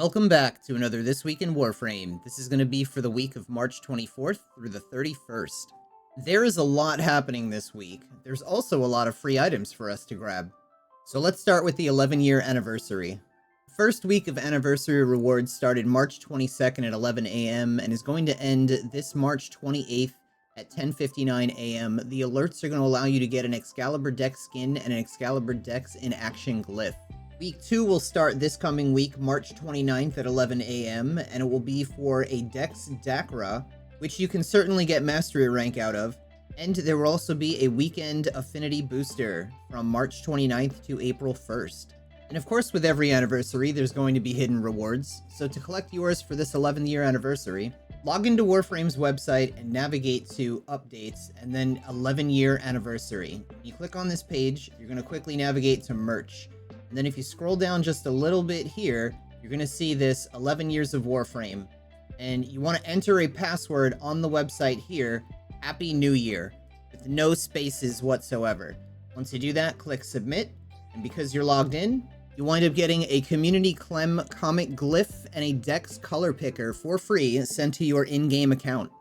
Welcome back to another This Week in Warframe. This is going to be for the week of March 24th through the 31st. There is a lot happening this week. There's also a lot of free items for us to grab. So let's start with the 11-year anniversary. First week of anniversary rewards started March 22nd at 11 a.m. and is going to end this March 28th at 10:59 a.m. The alerts are going to allow you to get an Excalibur Dex skin and an Excalibur Dex in action glyph. Week 2 will start this coming week, March 29th at 11 a.m., and it will be for a Dex Dakra, which you can certainly get Mastery rank out of, and there will also be a Weekend Affinity Booster from March 29th to April 1st. And of course, with every anniversary, there's going to be hidden rewards, so to collect yours for this 11th-year anniversary, log into Warframe's website and navigate to Updates, and then 11-year anniversary. You click on this page, you're going to quickly navigate to Merch. And then if you scroll down just a little bit here, you're going to see this 11 years of Warframe. And you want to enter a password on the website here, Happy New Year, with no spaces whatsoever. Once you do that, click Submit. And because you're logged in, you wind up getting a Community Clem comic glyph and a Dex color picker for free sent to your in-game account.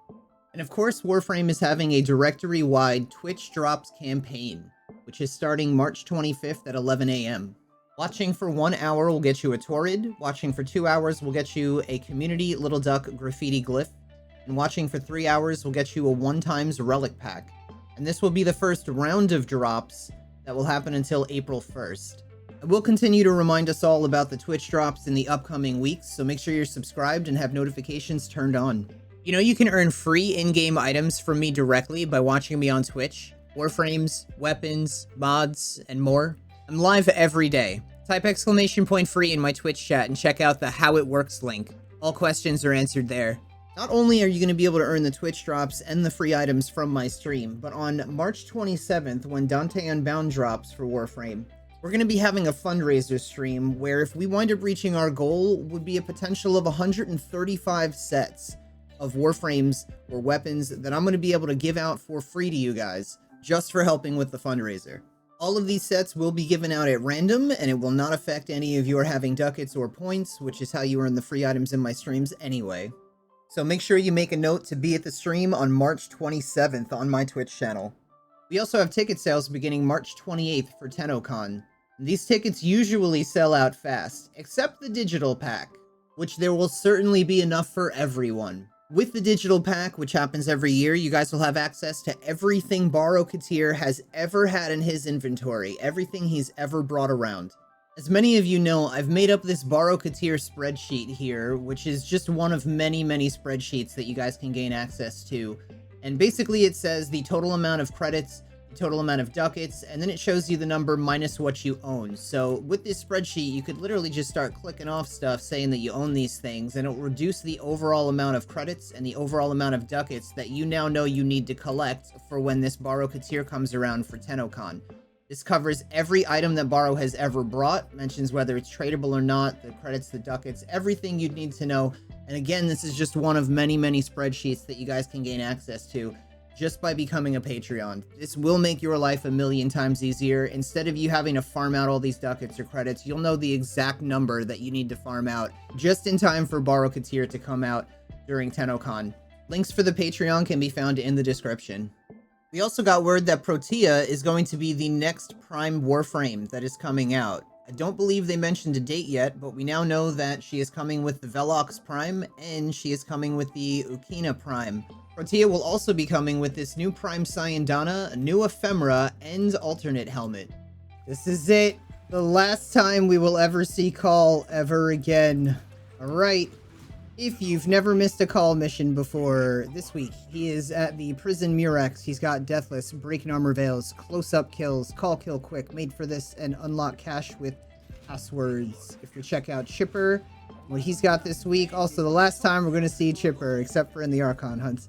And of course, Warframe is having a directory-wide Twitch Drops campaign, which is starting March 25th at 11 a.m. Watching for 1 hour will get you a Torrid, watching for 2 hours will get you a Community Little Duck graffiti glyph, and watching for 3 hours will get you a 1x relic pack. And this will be the first round of drops that will happen until April 1st. I will continue to remind us all about the Twitch drops in the upcoming weeks, so make sure you're subscribed and have notifications turned on. You know you can earn free in-game items from me directly by watching me on Twitch. Warframes, weapons, mods, and more. I'm live every day. Type !free in my Twitch chat and check out the How It Works link. All questions are answered there. Not only are you going to be able to earn the Twitch drops and the free items from my stream, but on March 27th, when Dante Unbound drops for Warframe, we're going to be having a fundraiser stream where if we wind up reaching our goal, would be a potential of 135 sets of Warframes or weapons that I'm going to be able to give out for free to you guys, just for helping with the fundraiser. All of these sets will be given out at random, and it will not affect any of your having ducats or points, which is how you earn the free items in my streams anyway. So make sure you make a note to be at the stream on March 27th on my Twitch channel. We also have ticket sales beginning March 28th for Tennocon. These tickets usually sell out fast, except the digital pack, which there will certainly be enough for everyone. With the digital pack, which happens every year, you guys will have access to everything Baro has ever had in his inventory, everything he's ever brought around. As many of you know, I've made up this Baro spreadsheet here, which is just one of many, many spreadsheets that you guys can gain access to. And basically it says the total amount of credits, the total amount of ducats, and then it shows you the number minus what you own. So with this spreadsheet, you could literally just start clicking off stuff saying that you own these things, and it will reduce the overall amount of credits and the overall amount of ducats that you now know you need to collect for when this Baro comes around for Tennocon. This covers every item that Baro has ever brought, mentions whether it's tradable or not, the credits, the ducats, everything you'd need to know. And again, this is just one of many, many spreadsheets that you guys can gain access to just by becoming a Patreon. This will make your life a million times easier. Instead of you having to farm out all these ducats or credits, you'll know the exact number that you need to farm out just in time for Baro to come out during Tennocon. Links for the Patreon can be found in the description. We also got word that Protea is going to be the next Prime Warframe that is coming out. I don't believe they mentioned a date yet, but we now know that she is coming with the Velox Prime, and she is coming with the Ukina Prime. Protea will also be coming with this new Prime Syandana, a new Ephemera, and alternate helmet. This is it. The last time we will ever see Call ever again. Alright. If you've never missed a Call mission before, this week he is at the Prison Murex. He's got Deathless, Breaking Armor Veils, Close-Up Kills, Call Kill Quick, Made for This, and Unlock Cash with Passwords. If you check out Chipper, what he's got this week, also the last time we're going to see Chipper, except for in the Archon hunts,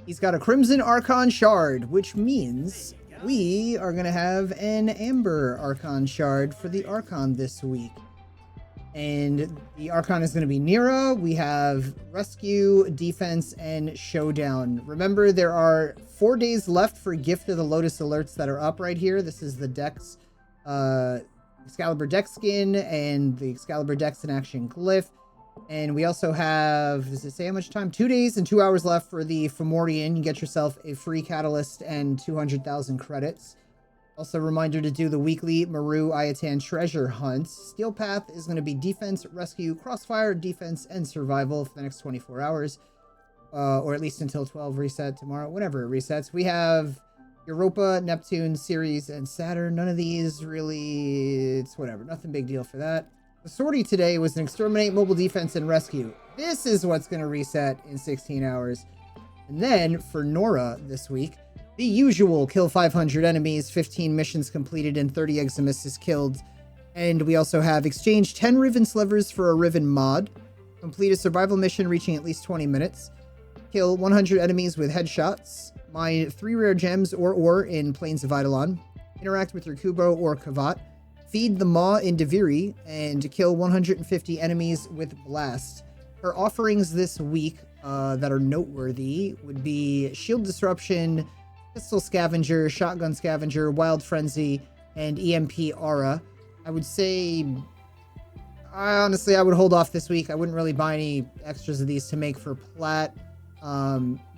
he's got a Crimson Archon Shard, which means we are going to have an Amber Archon Shard for the Archon this week. And the Archon is going to be Nira. We have Rescue, Defense, and Showdown. Remember, there are 4 days left for Gift of the Lotus alerts that are up right here. This is the Dex, Excalibur Dex skin and the Excalibur Dex in action glyph. And we also have, does it say how much time? 2 days and 2 hours left for the Fomorian. You get yourself a free catalyst and 200,000 credits. Also, a reminder to do the weekly Maru Ayatan treasure hunt. Steel Path is going to be defense, rescue, crossfire, defense, and survival for the next 24 hours. Or at least until 12 reset tomorrow, whenever it resets. We have Europa, Neptune, Ceres, and Saturn. None of these really, it's whatever. Nothing big deal for that. The sortie today was an exterminate, mobile defense, and rescue. This is what's going to reset in 16 hours. And then for Nora this week, the usual kill 500 enemies, 15 missions completed, and 30 Eximus killed. And we also have exchange 10 Riven Slivers for a Riven mod. Complete a survival mission reaching at least 20 minutes. Kill 100 enemies with headshots. Mine 3 rare gems or ore in Plains of Eidolon. Interact with your Kubo or Kavat. Feed the Maw in Deviri and kill 150 enemies with Blast. Her offerings this week that are noteworthy would be Shield Disruption, Pistol Scavenger, Shotgun Scavenger, Wild Frenzy, and EMP Aura. I would say, honestly, I would hold off this week. I wouldn't really buy any extras of these to make for Plat.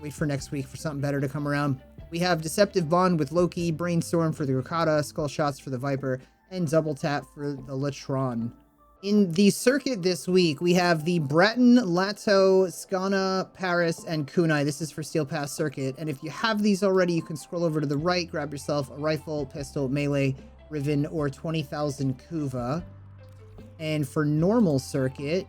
Wait for next week for something better to come around. We have Deceptive Bond with Loki, Brainstorm for the Ricata, Skull Shots for the Viper, and Double Tap for the Latron. In the circuit this week, we have the Bratton, Lato, Skana, Paris, and Kunai. This is for Steel Pass circuit. And if you have these already, you can scroll over to the right, grab yourself a rifle, pistol, melee, Riven, or 20,000 Kuva. And for normal circuit,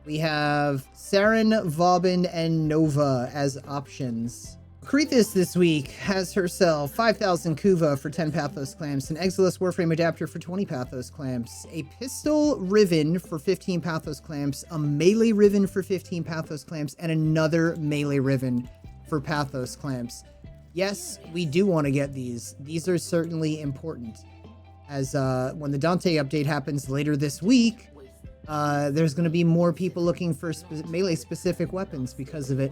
we have Saren, Vauban, and Nova as options. Crethus this week has herself 5,000 Kuva for 10 Pathos Clamps, an Exilus Warframe Adapter for 20 Pathos Clamps, a Pistol Riven for 15 Pathos Clamps, a Melee Riven for 15 Pathos Clamps, and another Melee Riven for Pathos Clamps. Yes, we do want to get these. These are certainly important. As when the Dante update happens later this week, there's going to be more people looking for melee-specific weapons because of it.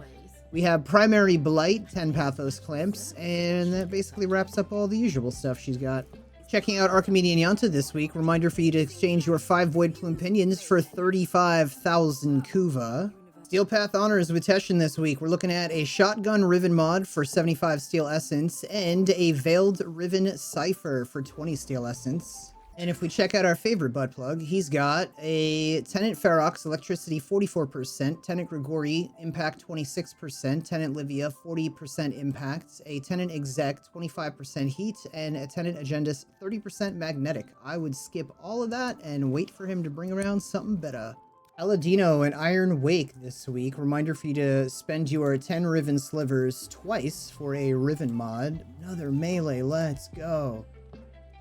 We have Primary Blight, 10 Pathos Clamps, and that basically wraps up all the usual stuff she's got. Checking out Archimedean Yanta this week, reminder for you to exchange your 5 Void Plume Pinions for 35,000 Kuva. Steel Path Honors with Teshin this week. We're looking at a Shotgun Riven mod for 75 Steel Essence, and a Veiled Riven Cipher for 20 Steel Essence. And if we check out our favorite butt plug, he's got a Tenant Ferox, Electricity 44%, Tenant Grigori, Impact 26%, Tenant Livia, 40% Impact, a Tenant Exec, 25% Heat, and a Tenant Agendus, 30% Magnetic. I would skip all of that and wait for him to bring around something better. Eladino and Iron Wake this week. Reminder for you to spend your 10 Riven Slivers twice for a Riven mod. Another melee, let's go.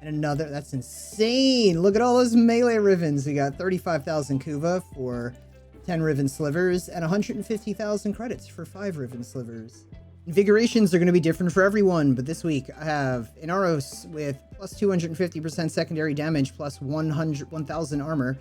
And another, that's insane. Look at all those melee Rivens. We got 35,000 Kuva for 10 Riven Slivers and 150,000 credits for 5 Riven Slivers. Invigorations are going to be different for everyone, but this week I have Inaros with plus 250% secondary damage, plus 1,000 armor.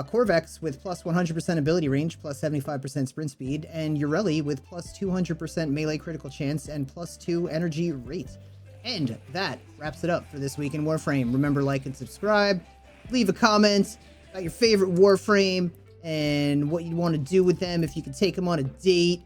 Corvex with plus 100% ability range, plus 75% sprint speed. And Ureli with plus 200% melee critical chance and plus 2 energy rate. And that wraps it up for this week in Warframe. Remember, like and subscribe. Leave a comment about your favorite Warframe and what you want to do with them. If you can take them on a date.